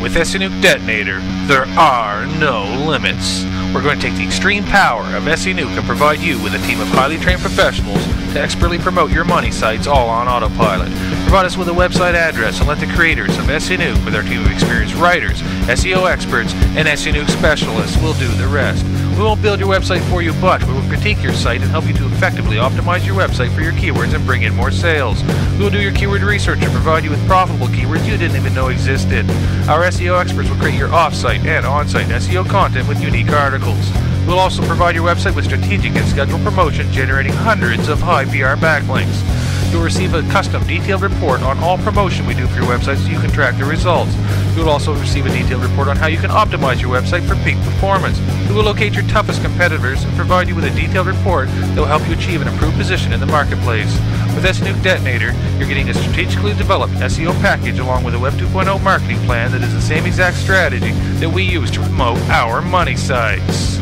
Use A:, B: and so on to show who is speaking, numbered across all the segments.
A: With SENuke Detonator, there are no limits. We're going to take the extreme power of SENuke and provide you with a team of highly trained professionals to expertly promote your money sites all on autopilot. Provide us with a website address and let the creators of SENuke, with our team of experienced writers, SEO experts, and SENuke specialists, will do the rest. We won't build your website for you, but we will critique your site and help you to effectively optimize your website for your keywords and bring in more sales. We will do your keyword research and provide you with profitable keywords you didn't even know existed. Our SEO experts will create your off-site and on-site SEO content with unique articles. We'll also provide your website with strategic and scheduled promotion, generating hundreds of high PR backlinks. You'll receive a custom detailed report on all promotion we do for your website so you can track the results. You'll also receive a detailed report on how you can optimize your website for peak performance. We will locate your toughest competitors and provide you with a detailed report that will help you achieve an improved position in the marketplace. With SENuke Detonator, you're getting a strategically developed SEO package along with a Web 2.0 marketing plan that is the same exact strategy that we use to promote our money sites.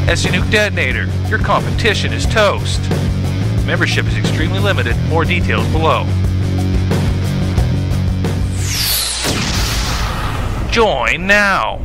A: SENuke Detonator, your competition is toast. Membership is extremely limited. More details below. Join now!